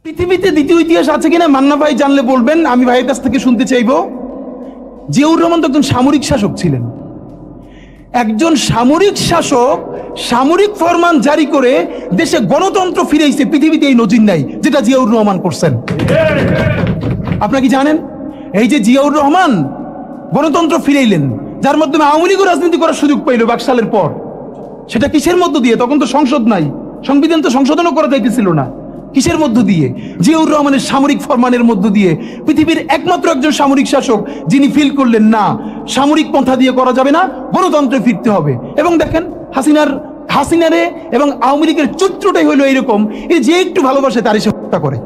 পৃথিবীতে দ্বিতীয় ইতিহাস আছে কিনা মান্না ভাই জানলে বলবেন, আমি ভাইয়ের কাছ থেকে শুনতে চাইবো। জিয়াউর রহমান তো একজন সামরিক শাসক ছিলেন। একজন সামরিক শাসক সামরিক ফরমান জারি করে দেশে গণতন্ত্র ফিরেছে, পৃথিবীতে এই নজির নাই যেটা জিয়াউর রহমান করছেন। আপনারা কি জানেন এই যে জিয়াউর রহমান গণতন্ত্র ফিরাইলেন, যার মাধ্যমে আওয়ামী লীগ রাজনীতি করার সুযোগ পাইল বাকশালের পর, সেটা কিসের মধ্য দিয়ে? তখন তো সংসদ নাই, সংবিধান তো সংশোধনও করা যাইতেছিল না। কিসের মধ্য দিয়ে? জিয়াউর রহমানের সামরিক ফরমানের মধ্য দিয়ে। পৃথিবীর একমাত্র একজন সামরিক শাসক যিনি ফিল করলেন না সামরিক পন্থা দিয়ে করা যাবে না, গণতন্ত্রে ফিরতে হবে। এবং দেখেন হাসিনারে এবং আওয়ামী লীগের চরিত্রটাই হইলো এইরকম, যে একটু ভালোবাসে তারই সে হত্যা করে।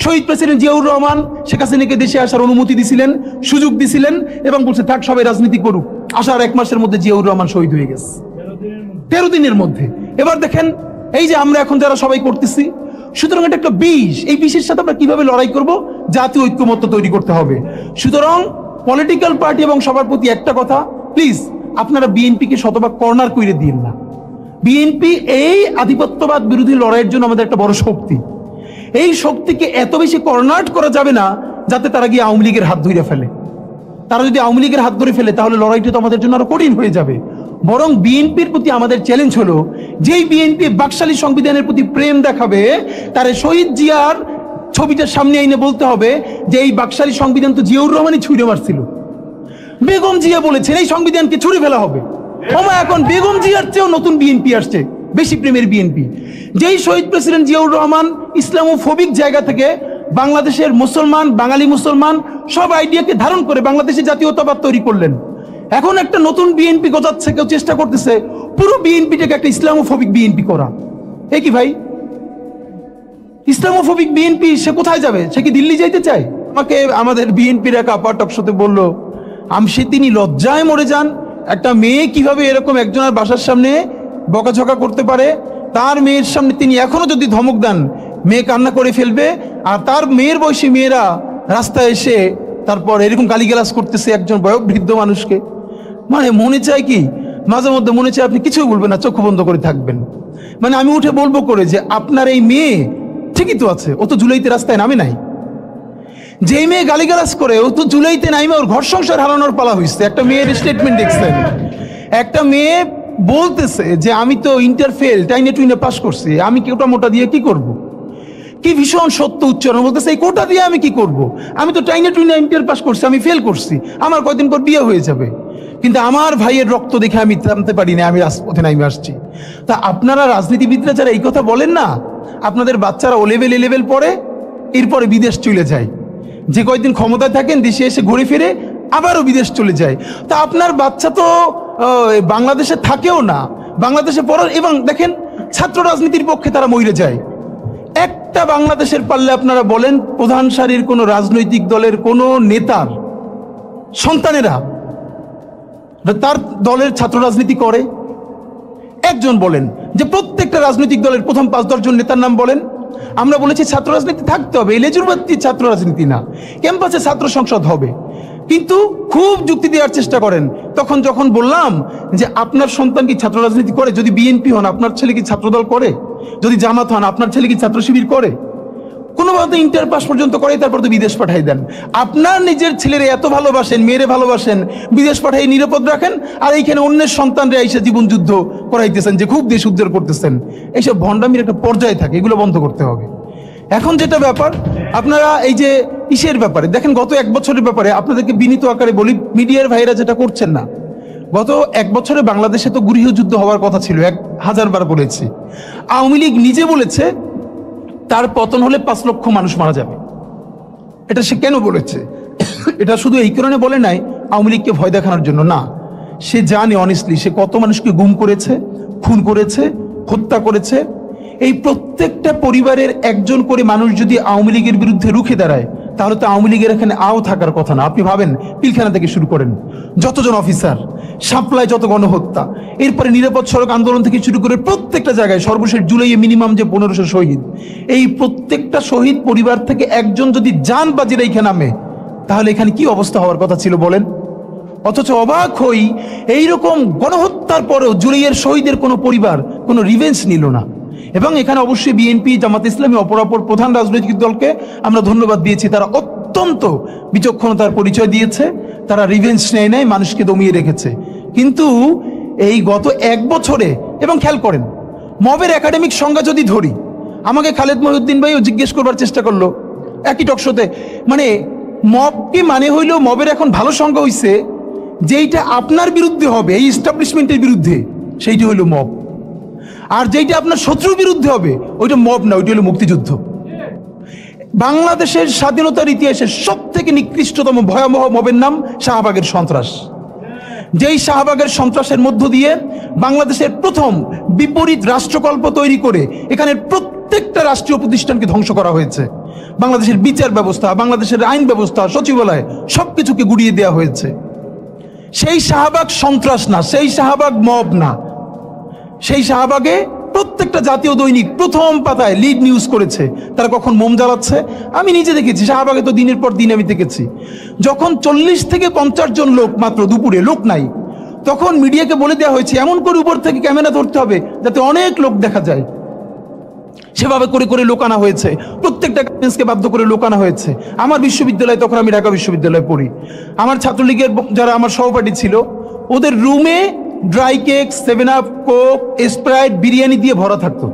শহীদ প্রেসিডেন্ট জিয়াউর রহমান শেখ হাসিনাকে দেশে আসার অনুমতি দিছিলেন, সুযোগ দিছিলেন এবং বলছে থাক সবাই রাজনীতি করুক। আসার 1 মাসের মধ্যে জিয়াউর রহমান শহীদ হয়ে গেছে, 13 দিনের মধ্যে। এবার দেখেন এই যে আমরা এখন যারা সবাই করতেছি, সুতরাং এটা একটা বিষ। এই বিষের সাথে আমরা কিভাবে লড়াই করব? জাতীয় ঐক্যমত্য তৈরি করতে হবে। সুতরাং পলিটিক্যাল পার্টি এবং সবার প্রতি একটা কথা, প্লিজ আপনারা বিএনপিকে শতভাগ কর্নার করে দিন না। বিএনপি এই আধিপত্যবাদ বিরোধী লড়াইয়ের জন্য আমাদের একটা বড় শক্তি। এই শক্তিকে এত বেশি কর্নার করা যাবে না যাতে তারা গিয়ে আওয়ামী লীগের হাত ধরে ফেলে। তারা যদি আওয়ামী লীগের হাত ধরে ফেলে তাহলে লড়াইটা তো আমাদের জন্য আরো কঠিন হয়ে যাবে। বরং বিএনপির প্রতি আমাদের চ্যালেঞ্জ হলো, যেই বিএনপি বাকশালী সংবিধানের প্রতি প্রেম দেখাবে, তার শহীদ জিয়ার ছবিটা সামনে এনে বলতে হবে যে এই বাকশালী সংবিধান তো জিয়াউর রহমানই ছুঁড়ে মারছিল। বেগম জিয়া বলেছেন এই সংবিধানকে ছুঁড়ে ফেলা হবে। এখন বেগম জিয়ার চেয়েও নতুন বিএনপি আসছে, বেশি প্রেমের বিএনপি। যেই শহীদ প্রেসিডেন্ট জিয়াউর রহমান ইসলামোফোবিক জায়গা থেকে বাংলাদেশের মুসলমান, বাঙালি মুসলমান সব আইডিয়াকে ধারণ করে বাংলাদেশে জাতীয়তাবাদ তৈরি করলেন। এখন একটা নতুন বিএনপি গজাচ্ছে, কেউ চেষ্টা করতেছে পুরো বিএনপিটাকে একটা ইসলামোফোবিক বিএনপি করা। এ কি ভাই? ইসলামোফোবিক বিএনপি সে কোথায় যাবে? সে কি দিল্লি যাইতে চায়? আমাকে আমাদের বিএনপির এক আপা টকশোতে বলল, তিনি লজ্জায় মরে যান। একটা মেয়ে কিভাবে এরকম একজনের বাসার সামনে বকাঝকা করতে পারে? তার মেয়ের সামনে তিনি এখনো যদি ধমক দেন, মেয়ে কান্না করে ফেলবে। আর তার মেয়ের বয়সী মেয়েরা রাস্তায় এসে তারপর এরকম গালিগালাজ করতেছে একজন বয়োবৃদ্ধ মানুষকে। মানে মনে চায় কি, মাঝে মধ্যে মনে চায় আপনি কিছুই বলবেন না, চোখ বন্ধ করে থাকবেন। মানে আমি উঠে বলবো করে যে আপনার এই মেয়ে ঠিকই তো আছে, ও তো জুলাইতে রাস্তায় নামে নাই। যে মেয়ে গালিগালাজ করে ও তো জুলাইতে নামে ওর ঘর সংসার হারানোর পালা হয়েছে। একটা মেয়ের স্টেটমেন্ট দেখছেন, একটা মেয়ে বলতেছে যে আমি তো ইন্টার ফেল, টাইনে টুইনে পাস করছি, আমি কোটা মোটা দিয়ে কি করব? কি ভীষণ সত্য উচ্চারণ, বলতেছে এই কোটা দিয়ে আমি কি করব? আমি তো টাইনে টুইনে ইন্টার পাস করছি, আমি ফেল করছি, আমার কয়দিন পর বিয়ে হয়ে যাবে। কিন্তু আমার ভাইয়ের রক্ত দেখে আমি থামতে পারি না, আমি রাজপথে নামে আসছি। তা আপনারা রাজনীতিবিদরা যারা এই কথা বলেন না, আপনাদের বাচ্চারা ও লেভেল এ লেভেল পড়ে, এরপরে বিদেশ চলে যায়। যে কয়েকদিন ক্ষমতায় থাকেন দেশে এসে ঘুরে ফিরে আবারও বিদেশ চলে যায়। তা আপনার বাচ্চা তো বাংলাদেশে থাকেও না, বাংলাদেশে পড়ার। এবং দেখেন ছাত্র রাজনীতির পক্ষে তারা মরে যায়। একটা বাংলাদেশের পারলে আপনারা বলেন প্রধান সারির কোনো রাজনৈতিক দলের কোনো নেতার সন্তানেরা তার দলের ছাত্র রাজনীতি করে? একজন বলেন যে প্রত্যেকটা রাজনৈতিক দলের প্রথম 5-10 জন নেতার নাম বলেন। আমরা বলেছি ছাত্র রাজনীতি থাকতে হবে, লেজুরবাদী ছাত্র রাজনীতি না, ক্যাম্পাসে ছাত্র সংসদ হবে। কিন্তু খুব যুক্তি দেওয়ার চেষ্টা করেন। তখন যখন বললাম যে আপনার সন্তান কি ছাত্র রাজনীতি করে? যদি বিএনপি হন আপনার ছেলে কি ছাত্রদল করে? যদি জামাত হন আপনার ছেলে কি ছাত্র শিবির করে? কোনোভাবে ইন্টার পাস পর্যন্ত করে, তারপর তো বিদেশ পাঠাই দেন। আপনার নিজের ছেলেরে এত ভালোবাসেন, মেয়েরে ভালোবাসেন, বিদেশ পাঠাই নিরাপদ রাখেন, আর এইখানে অন্যের সন্তানরা এসে জীবন যুদ্ধ করাইতেছেন যে খুব দেশ উদ্ধার করতেছেন। এইসব ভণ্ডামির একটা পর্যায়ে থাকে, এগুলো বন্ধ করতে হবে। এখন যেটা ব্যাপার, আপনারা এই যে ইসের ব্যাপারে দেখেন, গত 1 বছরের ব্যাপারে আপনাদেরকে বিনীত আকারে বলি, মিডিয়ার ভাইরা যেটা করছেন না, গত 1 বছরে বাংলাদেশে তো গৃহযুদ্ধ হওয়ার কথা ছিল, 1000 বার বলেছি। আওয়ামী লীগ নিজে বলেছে তার পতন হলে 5 লক্ষ মানুষ মারা যাবে। এটা সে কেন বলেছে? এটা শুধু এই কারণে বলে নাই আওয়ামী লীগকে ভয় দেখানোর জন্য না, সে জানে অনেস্টলি সে কত মানুষকে গুম করেছে, খুন করেছে, হত্যা করেছে। এই প্রত্যেকটা পরিবারের একজন করে মানুষ যদি আওয়ামী লীগের বিরুদ্ধে রুখে দাঁড়ায়, তাহলে তো আওয়ামী লীগের এখানে আও থাকার কথা না। আপনি ভাবেন পিলখানা থেকে শুরু করেন যতজন অফিসার, সাপ্লাই যত গণহত্যা, এরপরে নিরাপদ সড়ক আন্দোলন থেকে শুরু করে প্রত্যেকটা জায়গায়, সর্বশেষ জুলাইয়ে মিনিমাম যে 1500 শহীদ, এই প্রত্যেকটা শহীদ পরিবার থেকে একজন যদি জান বাজির এইখানে নামে, তাহলে এখানে কি অবস্থা হওয়ার কথা ছিল বলেন? অথচ অবাক হই, এইরকম গণহত্যার পরেও জুলাইয়ের শহীদের কোনো পরিবার কোনো রিভেঞ্জ নিল না। এবং এখানে অবশ্যই বিএনপি, জামাত ইসলামী, অপরাপর প্রধান রাজনৈতিক দলকে আমরা ধন্যবাদ দিয়েছি। তারা অত্যন্ত বিচক্ষণতার পরিচয় দিয়েছে, তারা রিভেঞ্জ নেয় নাই, মানুষকে দমিয়ে রেখেছে। কিন্তু এই গত 1 বছরে, এবং খেয়াল করেন মবের একাডেমিক সংজ্ঞা যদি ধরি, আমাকে খালেদ মহিউদ্দিন ভাইও জিজ্ঞেস করবার চেষ্টা করলো একই টকশোতে, মানে মব কি মানে হইল, মবের এখন ভালো সংজ্ঞা হইছে যেইটা আপনার বিরুদ্ধে হবে, এই এস্টাবলিশমেন্টের বিরুদ্ধে, সেইটা হইল মব। আর যেইটা আপনার শত্রুর বিরুদ্ধে হবে ওইটা মব না, ওইটা হলো মুক্তিযুদ্ধ। বাংলাদেশের স্বাধীনতার ইতিহাসে সব থেকে নিকৃষ্টতম ভয়াবহ মবের নাম শাহবাগের সন্ত্রাস। যেই শাহবাগের সন্ত্রাসের মধ্য দিয়ে বাংলাদেশের প্রথম বিপরীত রাষ্ট্রকল্প তৈরি করে এখানের প্রত্যেকটা রাষ্ট্রীয় প্রতিষ্ঠানকে ধ্বংস করা হয়েছে। বাংলাদেশের বিচার ব্যবস্থা, বাংলাদেশের আইন ব্যবস্থা, সচিবালয় সবকিছুকে গুড়িয়ে দেওয়া হয়েছে। সেই শাহবাগ সন্ত্রাস না, সেই শাহবাগ মব না, সেই শাহবাগে প্রত্যেকটা জাতীয় দৈনিক প্রথম পাতায় লিড নিউজ করেছে তারা কখন মোম জ্বালাচ্ছে। আমি নিজে দেখেছি, শাহবাগে তো দিনের পর দিন আমি দেখেছি, যখন 40 থেকে 50 জন লোক মাত্র, দুপুরে লোক নাই, তখন মিডিয়াকে বলে দেওয়া হয়েছে এমন করে উপর থেকে ক্যামেরা ধরতে হবে যাতে অনেক লোক দেখা যায়। সেভাবে করে করে লোক আনা হয়েছে, প্রত্যেকটা গার্মেন্টসকে বাধ্য করে লোক আনা হয়েছে। আমার বিশ্ববিদ্যালয়ে, তখন আমি ঢাকা বিশ্ববিদ্যালয়ে পড়ি, আমার ছাত্রলীগের যারা আমার সহপাঠী ছিল, ওদের রুমে dry cake, 7 up, Coke, Sprite, biryani দিয়ে ভরা থাকতো।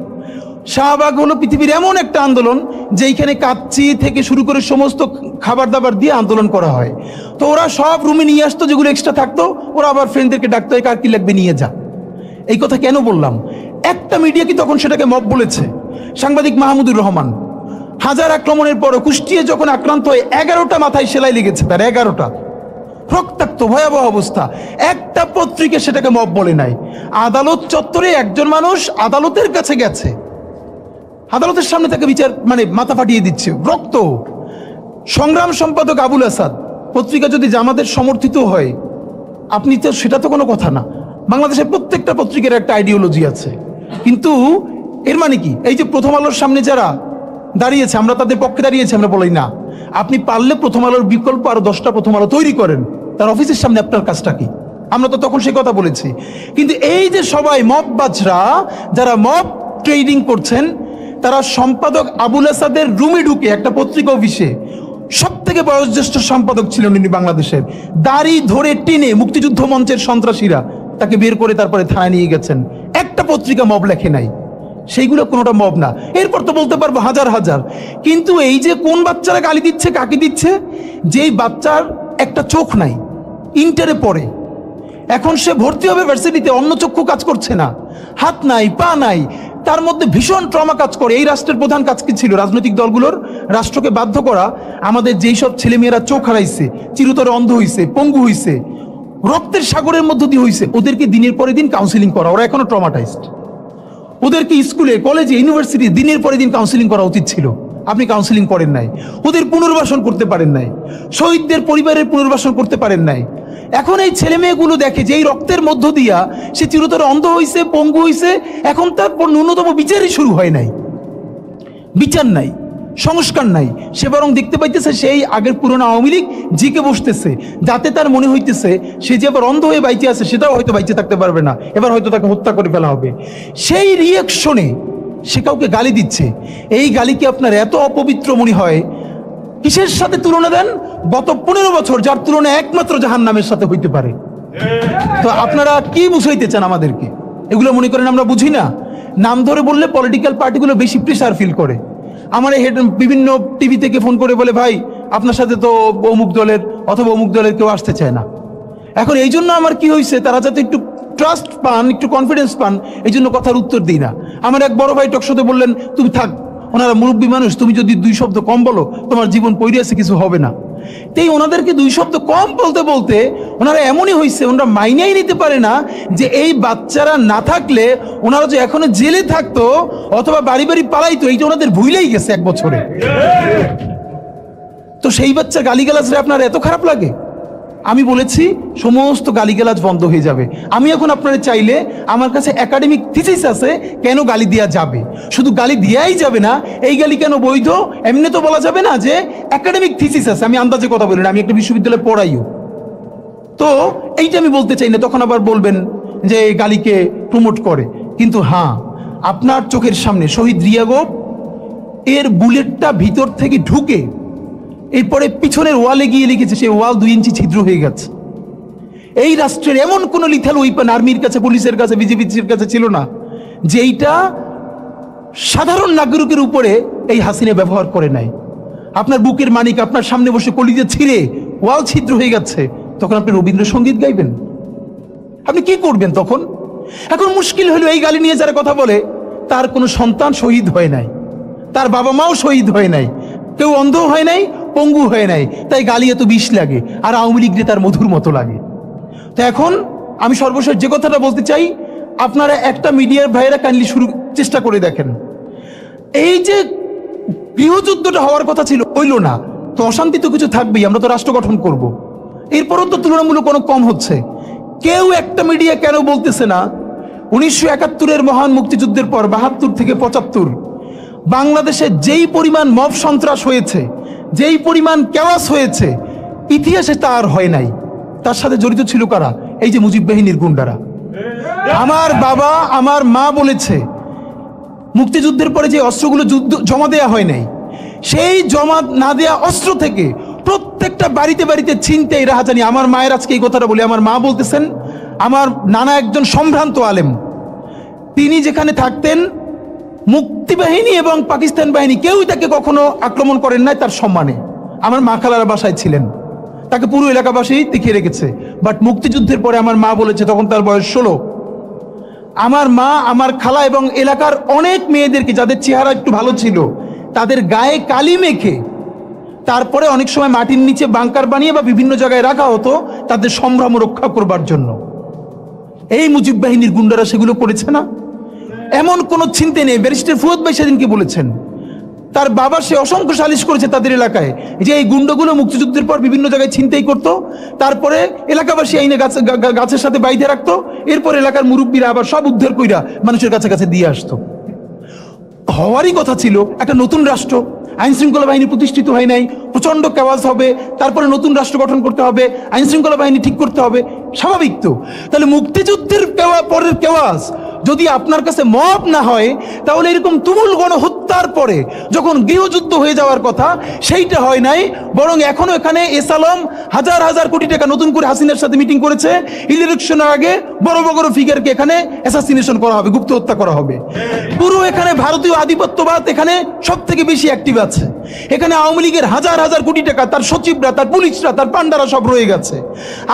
শাহবাগ হলো পৃথিবীর এমন একটা আন্দোলন যেইখানে কাচ্চি থেকে শুরু করে সমস্ত খাবার দাবার দিয়ে আন্দোলন করা হয়। তো ওরা সব রুমে নিয়ে আসতো, যেগুলো এক্সট্রা থাকতো ওরা আবার ফ্রেন্ডদেরকে ডাকতো, কার কি লাগবে নিয়ে যা। এই কথা কেন বললাম? একটা মিডিয়া কি তখন সেটাকে মব বলেছে? সাংবাদিক মাহমুদুর রহমান হাজার আক্রমণের পরও কুষ্টিয়ে যখন আক্রান্ত হয়ে 11টা মাথায় সেলাই লেগেছে, তার 11টা রক্তাক্ত ভয়াবহ অবস্থা, একটা পত্রিকা সেটাকে মব বলে নাই। আদালত চত্বরে একজন মানুষ আদালতের কাছে গেছে, আদালতের সামনে তাকে বিচার মানে মাথা ফাটিয়ে দিচ্ছে, রক্ত। সংগ্রাম সম্পাদক আবুল আসাদ, পত্রিকা যদি জামাতের সমর্থিত হয় আপনি তো, সেটা তো কোনো কথা না। বাংলাদেশের প্রত্যেকটা পত্রিকার একটা আইডিওলজি আছে, কিন্তু এর মানে কি এই যে প্রথম আলোর সামনে যারা দাঁড়িয়েছে আমরা তাদের পক্ষে দাঁড়িয়েছি? আমরা বলি না। আপনি পারলে প্রথম আলোর বিকল্প আরো 10টা প্রথম আলো তৈরি করেন, তার অফিসের সামনে আপনার কাজটা কি? আমরা তো তখন সে কথা বলেছি। কিন্তু এই যে সবাই মব বাজরা, যারা মব ট্রেডিং করছেন, তারা সম্পাদক আবুল আসাদের রুমে ঢুকে একটা পত্রিকা অফিসে, সব থেকে বয়োজ্যেষ্ঠ সম্পাদক ছিলেন উনি বাংলাদেশের, দাড়ি ধরে টেনে মুক্তিযুদ্ধ মঞ্চের সন্ত্রাসীরা তাকে বের করে তারপরে থানায় নিয়ে গেছেন। একটা পত্রিকা মব লেখে নাই, সেইগুলো কোনোটা মব না। এরপর তো বলতে পারবো হাজার হাজার। কিন্তু এই যে কোন বাচ্চারা গালি দিচ্ছে, কাকে দিচ্ছে? যেই বাচ্চার একটা চোখ নাই, ইন্টারে পড়ে, এখন সে ভর্তি হবে ভার্সিটিতে, অন্য চক্ষু কাজ করছে না, হাত নাই, পা নাই, তার মধ্যে ভীষণ ট্রমা কাজ করে। এই রাষ্ট্রের প্রধান কাজ কি ছিল? রাজনৈতিক দলগুলোর রাষ্ট্রকে বাধ্য করা, আমাদের যেই সব ছেলেমেয়েরা চোখ হারাইছে, চিরতরে অন্ধ হইছে, পঙ্গু হইছে, রক্তের সাগরের মধ্য দিয়ে হইছে, ওদেরকে দিনের পরে দিন কাউন্সিলিং করা। ওরা এখনো ট্রমাটাইজড। ওদেরকে স্কুলে, কলেজে, ইউনিভার্সিটি দিনের পরে দিন কাউন্সিলিং করা উচিত ছিল। আপনি কাউন্সিলিং করেন নাই, ওদের পুনর্বাসন করতে পারেন নাই, শহীদদের পরিবারের পুনর্বাসন করতে পারেন নাই। এখন এই ছেলে মেয়েগুলো দেখে যে এই রক্তের মধ্য দিয়া সে চিরতরে অন্ধ হইছে, পঙ্গু হইছে, এখন তারপর ন্যূনতম বিচারই শুরু হয় নাই, বিচার নাই, সংস্কার নাই। সে বরং দেখতে পাইতেছে সেই আগের পুরনো আওয়ামী লীগ জিকে বসতেছে, যাতে তার মনে হইতেছে সে যে আবার অন্ধ হয়ে বাইচে আছে সেটাও হয়তো বাইচে থাকতে পারবে না, এবার হয়তো তাকে হত্যা করে ফেলা হবে। সেই রিয়াকশনে সে কাউকে গালি দিচ্ছে। এই গালি কি আপনার এত অপবিত্র মনে হয়? কিসের সাথে তুলনা দেন? গত 15 বছর, যার তুলনা একমাত্র জাহান্নামের সাথে হইতে পারে। তো আপনারা কি বুঝাইতে চান আমাদেরকে? এগুলো মনে করেন আমরা বুঝি না? নাম ধরে বললে পলিটিক্যাল পার্টিগুলো বেশি প্রেসার ফিল করে। আমার বিভিন্ন টিভি থেকে ফোন করে বলে, ভাই আপনার সাথে তো অমুক দলের অথবা অমুক দলের কেউ আসতে চায় না। এখন এই জন্য আমার কি হয়েছে, তারা যাতে একটু ট্রাস্ট পান, একটু কনফিডেন্স পান, এই জন্য কথার উত্তর দিই না। আমার এক বড় ভাই টকশোতে বললেন, তুমি থাক, ওনারা মুরব্বী মানুষ, তুমি যদি 2 শব্দ কম বলো তোমার জীবন পড়ে আছে, কিছু হবে না। তাই ওনাদেরকে 2 শব্দ কম বলতে বলতে ওনারা এমনই হয়েছে, ওনারা মাইনেই নিতে পারে না যে এই বাচ্চারা না থাকলে ওনারা যে এখনো জেলে থাকতো অথবা বাড়ি বাড়ি পালাইতো, এইটা ওনাদের ভুলেই গেছে 1 বছরে। তো সেই বাচ্চা গালিগালাজরে আপনার এত খারাপ লাগে? আমি বলেছি সমস্ত গালিগালাজ বন্ধ হয়ে যাবে। আমি এখন আপনারা চাইলে, আমার কাছে একাডেমিক থিসিস আছে কেন গালি দেওয়া যাবে। শুধু গালি দেওয়াই যাবে না, এই গালি কেন বৈধ এমনি তো বলা যাবে না, যে একাডেমিক থিসিস আছে। আমি আন্দাজে কথা বলি না, আমি একটা বিশ্ববিদ্যালয়ে পড়াইও, তো এইটা আমি বলতে চাই না। তখন আবার বলবেন যে গালিকে প্রমোট করে। কিন্তু হ্যাঁ, আপনার চোখের সামনে শহীদ রিয়াগোপ এর বুলেটটা ভিতর থেকে ঢুকে এরপরে পিছনের ওয়ালে গিয়ে লিখেছে, সেই ওয়াল 2 ইঞ্চি ছিদ্র হয়ে গেছে। এই রাষ্ট্রের এমন কোনো লিথাল ওয়েপন আর্মির কাছে, পুলিশের কাছে, বিজিবির কাছে ছিল না যে এইটা সাধারণ নাগরিকের উপরে এই হাসিনা ব্যবহার করে নাই। আপনার বুকের মানিক আপনার সামনে বসে কলিজা ছিঁড়ে ওয়াল ছিদ্র হয়ে যাচ্ছে, তখন আপনি রবীন্দ্রসঙ্গীত গাইবেন? আপনি কি করবেন তখন? এখন মুশকিল হলো, এই গালি নিয়ে যারা কথা বলে তার কোনো সন্তান শহীদ হয় নাই, তার বাবা মাও শহীদ হয় নাই, কেউ অন্ধ হয় নাই, পঙ্গু হয় নাই, তাই গালি এত বিষ লাগে, আর আওয়ামী লীগরে তার মধুর মতো লাগে। তো এখন আমি সর্বশেষ যে কথাটা বলতে চাই, আপনারা একটা মিডিয়ার ভাইয়েরা কাইন্ডলি চেষ্টা করে দেখেন, এই যে গৃহযুদ্ধটা হওয়ার কথা ছিল হইল না, তো অশান্তি তো কিছু থাকবেই, আমরা তো রাষ্ট্র গঠন করব, এরপরও তো তুলনামূলক অনেক কম হচ্ছে। কেউ একটা মিডিয়া কেন বলতেছে না 1971-এর মহান মুক্তিযুদ্ধের পর 72 থেকে 75 বাংলাদেশে যেই পরিমাণ মব সন্ত্রাস হয়েছে, যেই পরিমাণ কেওয়াস হয়েছে, ইতিহাসে তা আর হয় নাই। তার সাথে জড়িত ছিল কারা? এই যে মুজিব বাহিনীর গুন্ডারা। আমার বাবা আমার মা বলেছে মুক্তিযুদ্ধের পরে যে অস্ত্রগুলো জমা দেয়া হয় নাই, সেই জমা না দেয়া অস্ত্র থেকে প্রত্যেকটা বাড়িতে বাড়িতে ছিনতাই, রাহাজানি। আমার মায়ের আজকে এই কথাটা বলি, আমার মা বলতেছেন আমার নানা একজন সম্ভ্রান্ত আলেম, তিনি যেখানে থাকতেন মুক্তিবাহিনী এবং পাকিস্তান বাহিনী কেউই তাকে কখনো আক্রমণ করেন নাই তার সম্মানে। আমার মা খালার বাসায় ছিলেন, তাকে পুরো এলাকাবাসী দেখিয়ে রেখেছে। বাট মুক্তিযুদ্ধের পরে আমার মা বলেছে, তখন তার বয়স 16, আমার মা আমার খালা এবং এলাকার অনেক মেয়েদেরকে, যাদের চেহারা একটু ভালো ছিল, তাদের গায়ে কালি মেখে তারপরে অনেক সময় মাটির নিচে বাংকার বানিয়ে বা বিভিন্ন জায়গায় রাখা হতো তাদের সম্ভ্রম রক্ষা করবার জন্য। এই মুজিব বাহিনীর গুন্ডারা সেগুলো করেছে না? এমন কোনো চিন্তা নেই। ব্যারিস্টার ফুয়াদ ভাই সেদিনকে বলেছেন, তার বাবা সে অসংখ্য সালিশ করেছে তাদের এলাকায়, যে এই গুন্ডাগুলো মুক্তিযুদ্ধের পর বিভিন্ন জায়গায় ছিনতাই করতো, তারপরে এলাকাবাসী আইনে গাছের সাথে বাইধে রাখতো, এরপর এলাকার মুরব্বীরা আবার সব উদ্ধার কইরা মানুষের কাছে কাছে দিয়ে আসতো। হওয়ারই কথা ছিল একটা নতুন রাষ্ট্র, আইন শৃঙ্খলা বাহিনী প্রতিষ্ঠিত হয় নাই, প্রচন্ড কেওয়াজ হবে, তারপরে নতুন রাষ্ট্র গঠন করতে হবে, আইন শৃঙ্খলা বাহিনী ঠিক করতে হবে, স্বাভাবিক তো। তাহলে মুক্তিযুদ্ধের পরের কেওয়াজ যদি আপনার কাছে মব না হয়, তাহলে এরকম তুমুল গণহত্যার পরে যখন গৃহযুদ্ধ হয়ে যাওয়ার কথা সেইটা হয় নাই, বরং এখনো এখানে এস আলম হাজার হাজার কোটি টাকা নতুন করে হাসিনার সাথে মিটিং করেছে, ইলেকশনের আগে বড় বড় ফিগারকে এখানে অ্যাসাসিনেশন করা হবে, গুপ্ত হত্যা করা হবে। পুরো এখানে ভারতীয় আধিপত্যবাদ এখানে সব থেকে বেশি অ্যাক্টিভ আছে। এখানে আওয়ামী লীগের হাজার হাজার কোটি টাকা, তার সচিবরা, তার পুলিশরা, তার পান্ডারা সব রয়ে গেছে।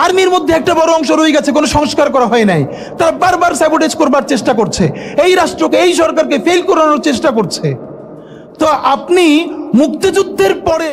আর্মির মধ্যে একটা বড় অংশ রয়ে গেছে, কোনো সংস্কার করা হয় নাই, তারা বারবার স্যাবোটেজ করবার চেষ্টা করছে, এই রাষ্ট্রকে, এই সরকারকে ফেল করানোর চেষ্টা করছে। তো আপনি মুক্তিযুদ্ধের পরে